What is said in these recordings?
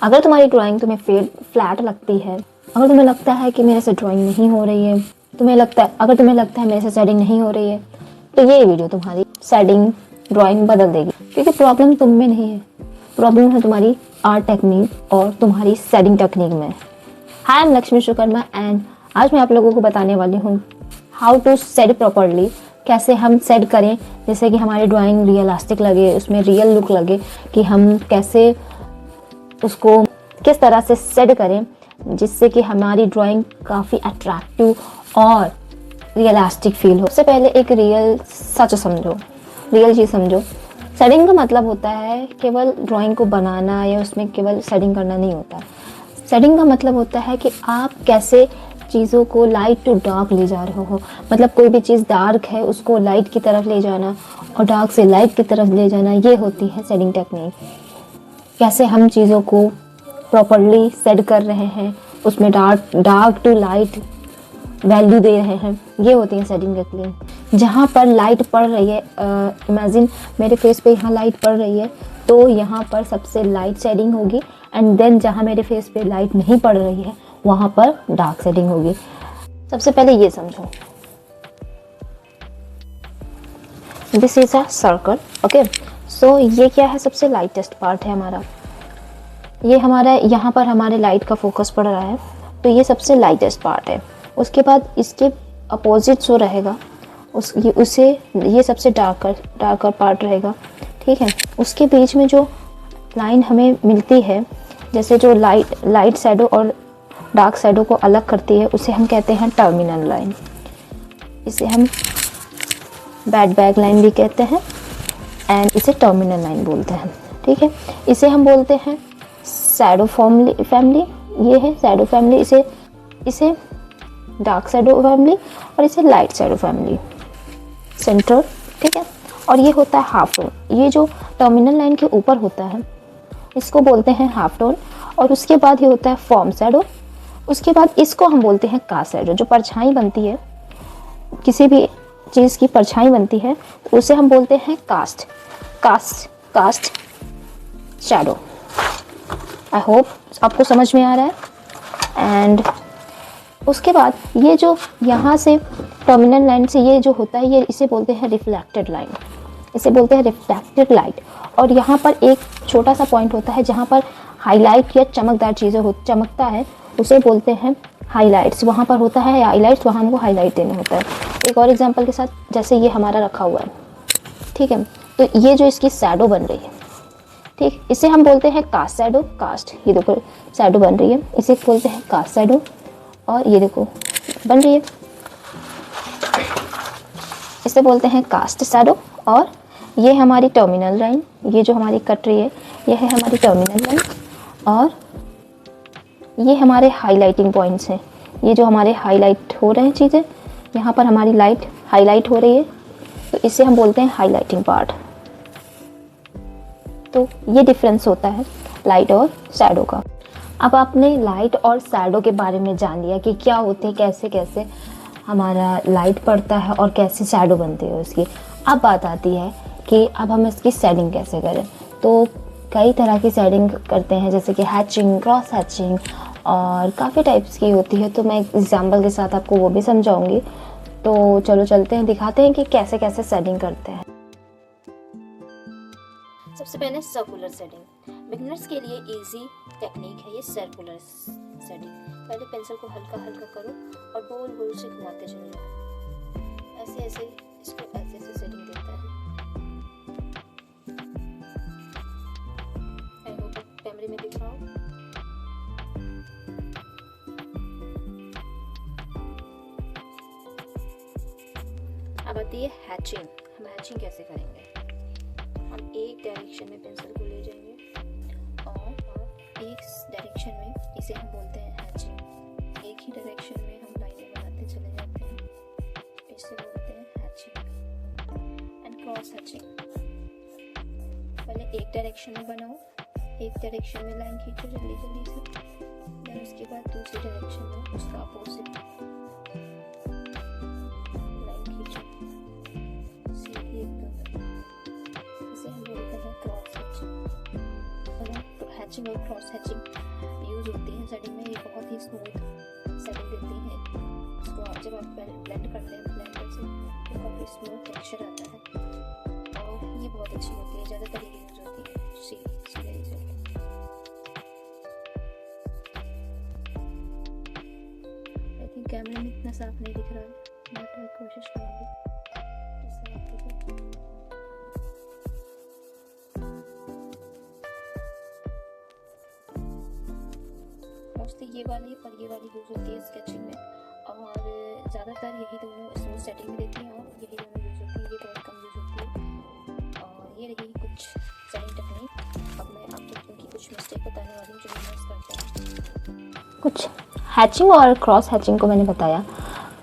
अगर तुम्हारी ड्राइंग तुम्हें फ्लैट लगती है, अगर तुम्हें लगता है कि मेरे से ड्राइंग नहीं हो रही है, अगर तुम्हें लगता है मेरे से शेडिंग नहीं हो रही है, तो ये वीडियो तुम्हारी शेडिंग ड्राइंग बदल देगी। क्योंकि प्रॉब्लम तुम में नहीं है, प्रॉब्लम है तुम्हारी आर्ट टेक्निक और तुम्हारी शेडिंग टेक्निक में। हाय, आई एम लक्ष्मी शुक्रमा एंड आज मैं आप लोगों को बताने वाली हूँ हाउ टू शेड प्रॉपरली। कैसे हम शेड करें जैसे कि हमारी ड्राइंग रियलिस्टिक लगे, उसमें रियल लुक लगे, कि हम कैसे उसको किस तरह से शेड करें जिससे कि हमारी ड्राइंग काफ़ी अट्रैक्टिव और रियलिस्टिक फील हो। सबसे पहले एक रियल चीज़ समझो। शेडिंग का मतलब होता है केवल ड्राइंग को बनाना या उसमें केवल शेडिंग करना नहीं होता। शेडिंग का मतलब होता है कि आप कैसे चीज़ों को लाइट टू डार्क ले जा रहे हो। मतलब कोई भी चीज़ डार्क है उसको लाइट की तरफ ले जाना और डार्क से लाइट की तरफ ले जाना, ये होती है शेडिंग टेक्निक। कैसे हम चीज़ों को प्रॉपरली शेड कर रहे हैं, उसमें डार्क टू लाइट वैल्यू दे रहे हैं, ये होती है शेडिंग टेक्निक। जहाँ पर लाइट पड़ रही है, इमेजिन मेरे फेस पे यहाँ लाइट पड़ रही है, तो यहाँ पर सबसे लाइट शेडिंग होगी। एंड देन जहाँ मेरे फेस पे लाइट नहीं पड़ रही है वहाँ पर डार्क शेडिंग होगी। सबसे पहले ये समझो, this is a circle, okay. So ये क्या है, सबसे लाइटेस्ट पार्ट है हमारा। ये हमारा यहाँ पर हमारे लाइट का फोकस पड़ रहा है, तो ये सबसे लाइटेस्ट पार्ट है। उसके बाद इसके अपोजिट जो रहेगा ये सबसे डार्कर पार्ट रहेगा, ठीक है। उसके बीच में जो लाइन हमें मिलती है, जैसे जो लाइट शैडो और डार्क शैडो को अलग करती है, उसे हम कहते हैं टर्मिनल लाइन। इसे हम बैक लाइन भी कहते हैं एंड इसे टर्मिनल लाइन बोलते हैं, ठीक है। इसे हम बोलते हैं शैडो फैमिली। ये है शैडो फैमिली, इसे डार्क शैडो फैमिली और इसे लाइट शैडो फैमिली, सेंटर, ठीक है। और ये होता है हाफ टोन। ये जो टर्मिनल लाइन के ऊपर होता है इसको बोलते हैं हाफ टोन। और उसके बाद ये होता है फॉर्म शैडो। उसके बाद इसको हम बोलते हैं कास्ट शैडो। जो परछाई बनती है, किसी भी चीज़ की परछाई बनती है, तो उसे हम बोलते हैं कास्ट शैडो। आई होप आपको समझ में आ रहा है। एंड उसके बाद ये जो यहाँ से टर्मिनल लाइन से ये जो होता है, ये इसे बोलते हैं रिफ्लेक्टेड लाइन, इसे बोलते हैं रिफ्लेक्टेड लाइट। और यहाँ पर एक छोटा सा पॉइंट होता है जहाँ पर हाईलाइट या चमकदार चीज़ें चमकता है, उसे बोलते हैं हाईलाइट्स। वहाँ पर होता है हाईलाइट्स, वहाँ हमको हाईलाइट देना होता है। एक और एग्जांपल के साथ, जैसे ये हमारा रखा हुआ है, ठीक है, तो ये जो इसकी शैडो बन रही है, ठीक, इसे हम बोलते हैं कास्ट शैडो। ये देखो शैडो बन रही है, इसे बोलते हैं कास्ट शैडो। और ये देखो बन रही है, इसे बोलते हैं कास्ट शैडो। और ये हमारी टर्मिनल लाइन, ये जो हमारी कट रही है, ये है हमारी टर्मिनल लाइन। और ये हमारे हाइलाइटिंग पॉइंट्स हैं, ये जो हमारे हाईलाइट हो रहे हैं चीज़ें, यहाँ पर हमारी लाइट हाईलाइट हो रही है, तो इसे हम बोलते हैं हाईलाइटिंग पार्ट। तो ये डिफरेंस होता है लाइट और शैडो का। अब आपने लाइट और शैडो के बारे में जान लिया कि क्या होते हैं, कैसे कैसे हमारा लाइट पड़ता है और कैसे शैडो बनती है उसकी। अब बात आती है कि अब हम इसकी शेडिंग कैसे करें। तो कई तरह की शेडिंग करते हैं, जैसे कि हैचिंग, क्रॉस हैचिंग और काफ़ी टाइप्स की होती है। तो मैं एक एग्जाम्पल के साथ आपको वो भी समझाऊंगी। तो चलो चलते हैं, दिखाते हैं कि कैसे कैसे शेडिंग करते हैं। सबसे पहले सर्कुलर शेडिंग, बिगिनर्स के लिए इजी टेक्निक है ये सर्कुलर शेडिंग। पहले पेंसिल को हल्का हल्का करो और गोल गोल से घुमाते चलो, ऐसे ऐसे इसको ऐसे ऐसे शेडिंग देता है। आई होप कैमरे में दिख रहा हो। अब आती है हैचिंग। हम हैचिंग कैसे करेंगे, हम एक डायरेक्शन में पेंसिल को ले जाएंगे और एक डायरेक्शन में, इसे हम बोलते हैं हैचिंग। एक ही डायरेक्शन में हम लाइनें बनाते चले जाते हैं, इसे बोलते हैं हैचिंग। एंड क्रॉस हैचिंग, पहले एक डायरेक्शन में बनाओ, एक डायरेक्शन में लाइन खींचो जल्दी जल्दी से, देन उसके बाद दूसरी डायरेक्शन में उसका अपोजिट लाइन खींचो सीधी एकदम। इसे हम बोलते हैं क्रॉस हैचिंग। हैचिंग और क्रॉस हैचिंग यूज़ होती है सेटिंग में। ये बहुत ही स्मूथ सेटिंग देती है। इसको जब आप ब्लेंड करते हैं ब्लेंडर से तो काफ़ी स्मूथ टेक्सचर आता है और ये बहुत अच्छी होती है, ज़्यादातर ये यूज़ होती है। सीधा रिजल्ट। आई थिंक कैमरे में इतना साफ नहीं दिख रहा है, मैं ट्राई कोशिश करूँगी जिससे आप देखें। मोस्टली ये वाली पर ये वाली यूज़ होती है स्केचिंग में और ज़्यादातर यही दोनों स्मूथ सेटिंग में देती हैं और यही दोनों यूज़ होती है। ये बहुत कम यूज़ होती है और ये रही कुछ सेटिंग टेक्निक। अब मैं आपको उनकी कुछ मिस्टेक बताने वाली हूँ जो यूज़ करते हैं। कुछ हैचिंग और क्रॉस हैचिंग को मैंने बताया,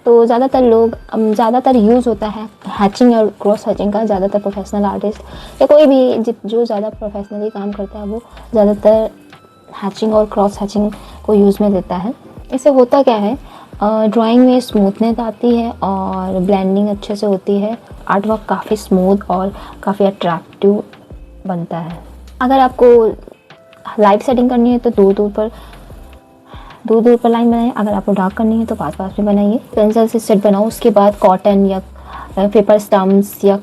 तो ज़्यादातर यूज़ होता है हैचिंग और क्रॉस हैचिंग का। ज़्यादातर प्रोफेशनल आर्टिस्ट या कोई भी जो ज़्यादा प्रोफेशनली काम करता है वो ज़्यादातर हैचिंग और क्रॉस हैचिंग को यूज़ में देता है। इससे होता क्या है, ड्राइंग में स्मूथनेस आती है और ब्लेंडिंग अच्छे से होती है। आर्ट वर्क काफ़ी स्मूथ और काफ़ी अट्रैक्टिव बनता है। अगर आपको लाइट सेटिंग करनी है तो दूर दूर पर लाइन बनाइए। अगर आपको डार्क करनी है तो पास में बनाइए। पेंसिल से सेट बनाओ, उसके बाद कॉटन या पेपर स्टम्प्स या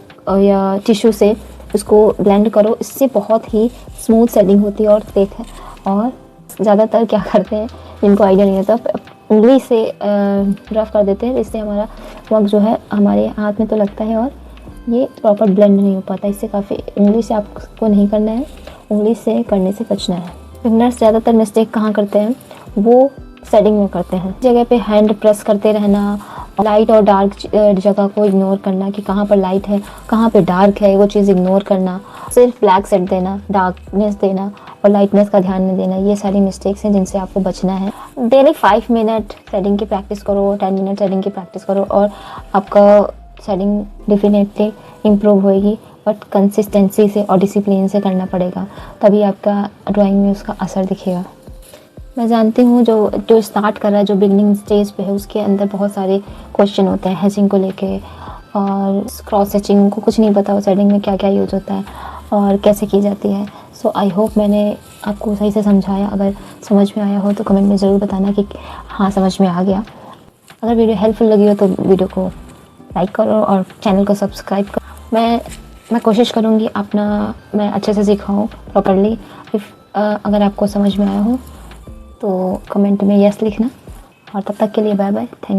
टिश्यू से उसको ब्लेंड करो। इससे बहुत ही स्मूथ सेटिंग होती है और ज़्यादातर क्या करते हैं जिनको आइडिया नहीं होता उंगली से रफ कर देते हैं। इससे हमारा वर्क जो है हमारे हाथ में तो लगता है और ये प्रॉपर ब्लेंड नहीं हो पाता। इससे काफ़ी उंगली से आपको नहीं करना है, उंगली से करने से बचना है। बिगनर्स ज़्यादातर मिस्टेक कहाँ करते हैं, वो सेटिंग में करते हैं। जगह पे हैंड प्रेस करते रहना, लाइट और डार्क जगह को इग्नोर करना कि कहाँ पर लाइट है कहाँ पे डार्क है, वो चीज़ इग्नोर करना। सिर्फ ब्लैक सेट देना, डार्कनेस देना और लाइटनेस का ध्यान नहीं देना, ये सारी मिस्टेक्स हैं जिनसे आपको बचना है। डेली 5 मिनट सेटिंग की प्रैक्टिस करो, 10 मिनट सेटिंग की प्रैक्टिस करो और आपका सेटिंग डेफिनेटली इम्प्रूव होएगी। बट कंसिस्टेंसी से और डिसिप्लिन से करना पड़ेगा, तभी आपका ड्राइंग में उसका असर दिखेगा। मैं जानती हूँ जो स्टार्ट कर रहा है, जो बिगनिंग स्टेज पे है, उसके अंदर बहुत सारे क्वेश्चन होते हैं हैचिंग को लेके और क्रॉस हैचिंग को कुछ नहीं पता हो सेटिंग में क्या क्या यूज़ होता है और कैसे की जाती है। सो आई होप मैंने आपको सही से समझाया। अगर समझ में आया हो तो कमेंट में ज़रूर बताना कि हाँ समझ में आ गया। अगर वीडियो हेल्पफुल लगी हो तो वीडियो को लाइक करो और चैनल को सब्सक्राइब करो। मैं कोशिश करूँगी मैं अच्छे से सिखाऊँ प्रॉपर्ली। अगर आपको समझ में आया हो तो कमेंट में यस लिखना और तब तक के लिए बाय बाय, थैंक यू।